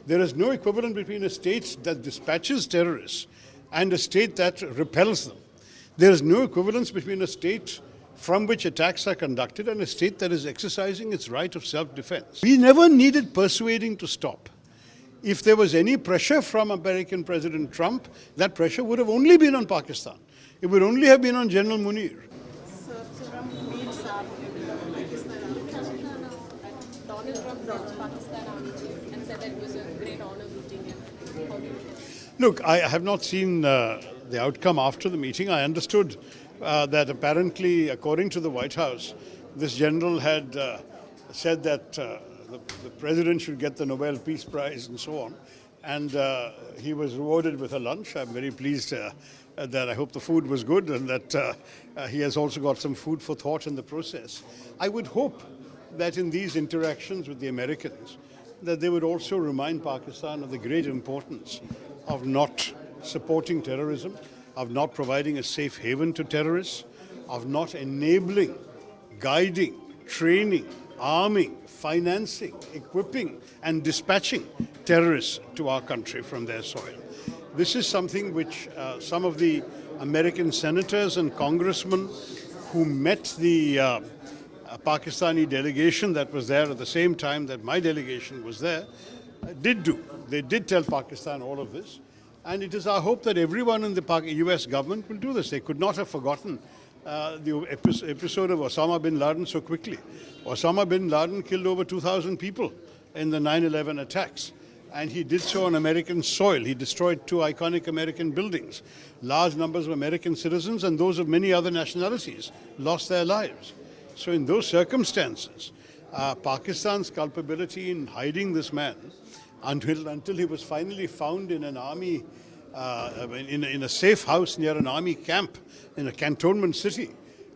There is no equivalent between a state that dispatches terrorists and a state that repels them. There is no equivalence between a state from which attacks are conducted and a state that is exercising its right of self-defense. We never needed persuading to stop. If there was any pressure from American President Trump, that pressure would have only been on Pakistan. It would only have been on General Munir. Donald Trump brought Pakistan Army chief and said that it was a great honor meeting him. How do you feel? Look, I have not seen the outcome after the meeting. I understood that apparently, according to the White House, this general had said that the president should get the Nobel Peace Prize and so on. And he was rewarded with a lunch. I'm very pleased that I hope the food was good and that he has also got some food for thought in the process. I would hope that in these interactions with the Americans, that they would also remind Pakistan of the great importance of not supporting terrorism, of not providing a safe haven to terrorists, of not enabling, guiding, training, arming, financing, equipping, and dispatching terrorists to our country from their soil. This is something which some of the American senators and congressmen who met the Pakistani delegation that was there at the same time that my delegation was there did do. They did tell Pakistan all of this. And it is our hope that everyone in the US government will do this. They could not have forgotten the episode of Osama bin Laden so quickly. Osama bin Laden killed over 2,000 people in the 9/11 attacks. And he did so on American soil. He destroyed 2 iconic American buildings. Large numbers of American citizens and those of many other nationalities lost their lives. So in those circumstances, Pakistan's culpability in hiding this man until he was finally found in an army, in a safe house near an army camp in a cantonment city,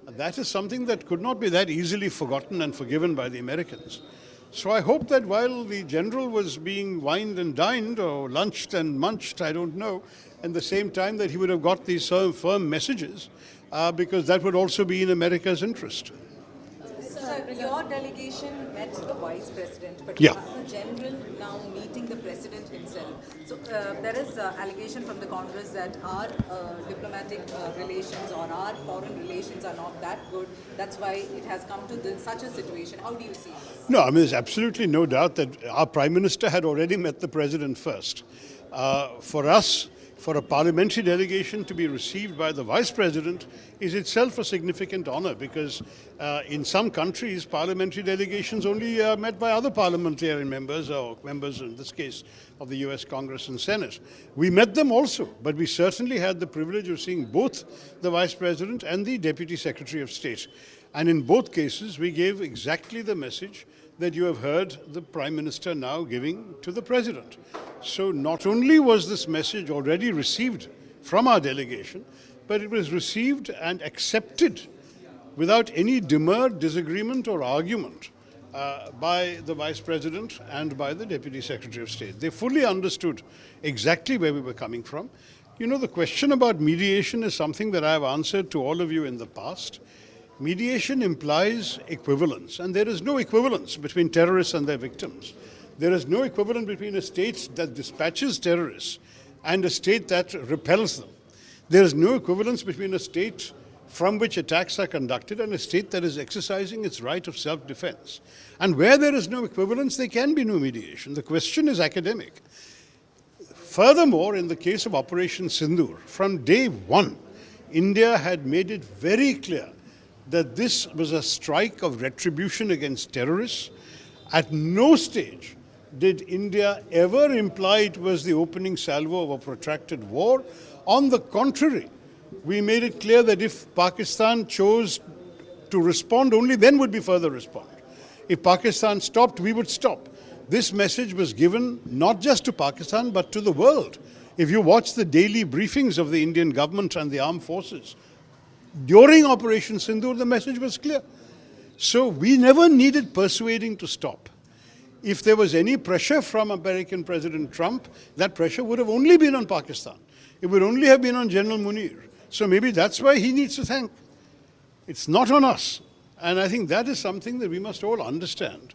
that is something that could not be that easily forgotten and forgiven by the Americans. So I hope that while the general was being wined and dined or lunched and munched, I don't know, at the same time that he would have got these firm messages because that would also be in America's interest. Sir, your delegation met the Vice President, but yeah. you have the General now meeting the President himself. So there is allegation from the Congress that our diplomatic relations or our foreign relations are not that good. That's why it has come to such a situation. How do you see this? No, I mean, there's absolutely no doubt that our Prime Minister had already met the President first. For us, for a parliamentary delegation to be received by the Vice President is itself a significant honor because in some countries, parliamentary delegations only are met by other parliamentarian members or members, in this case, of the US Congress and Senate. We met them also, but we certainly had the privilege of seeing both the Vice President and the Deputy Secretary of State. And in both cases, we gave exactly the message that you have heard the Prime Minister now giving to the President. So not only was this message already received from our delegation, but it was received and accepted without any demur, disagreement or argument by the Vice President and by the Deputy Secretary of State. They fully understood exactly where we were coming from. You know, the question about mediation is something that I have answered to all of you in the past. Mediation implies equivalence, and there is no equivalence between terrorists and their victims. There is no equivalent between a state that dispatches terrorists and a state that repels them. There is no equivalence between a state from which attacks are conducted and a state that is exercising its right of self-defense. And where there is no equivalence, there can be no mediation. The question is academic. Furthermore, in the case of Operation Sindoor, from day one, India had made it very clear that this was a strike of retribution against terrorists. At no stage did India ever imply it was the opening salvo of a protracted war. On the contrary, we made it clear that if Pakistan chose to respond, only then would we further respond. If Pakistan stopped, we would stop. This message was given not just to Pakistan, but to the world. If you watch the daily briefings of the Indian government and the armed forces, during Operation Sindoor, the message was clear. So we never needed persuading to stop. If there was any pressure from American President Trump, that pressure would have only been on Pakistan. It would only have been on General Munir. So maybe that's why he needs to thank. It's not on us. And I think that is something that we must all understand.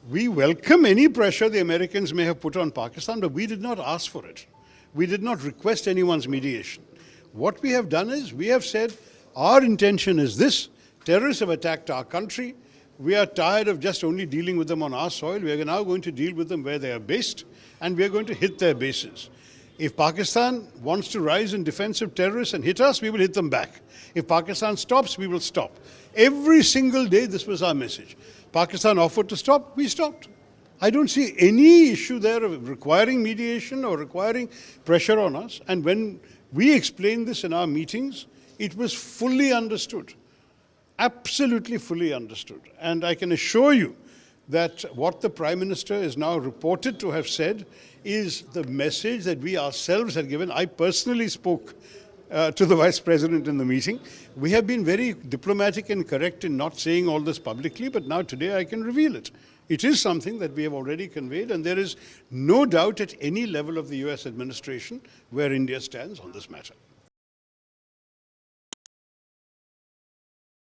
We welcome any pressure the Americans may have put on Pakistan, but we did not ask for it. We did not request anyone's mediation. What we have done is we have said our intention is this. Terrorists have attacked our country. We are tired of just only dealing with them on our soil. We are now going to deal with them where they are based, and we are going to hit their bases. If Pakistan wants to rise in defense of terrorists and hit us, we will hit them back. If Pakistan stops, we will stop. Every single day, this was our message. Pakistan offered to stop, we stopped. I don't see any issue there of requiring mediation or requiring pressure on us. And when we explained this in our meetings, it was fully understood. Absolutely fully understood. And I can assure you that what the Prime Minister is now reported to have said is the message that we ourselves had given. I personally spoke to the Vice President in the meeting. We have been very diplomatic and correct in not saying all this publicly, but now today I can reveal it. It is something that we have already conveyed, and there is no doubt at any level of the US administration where India stands on this matter.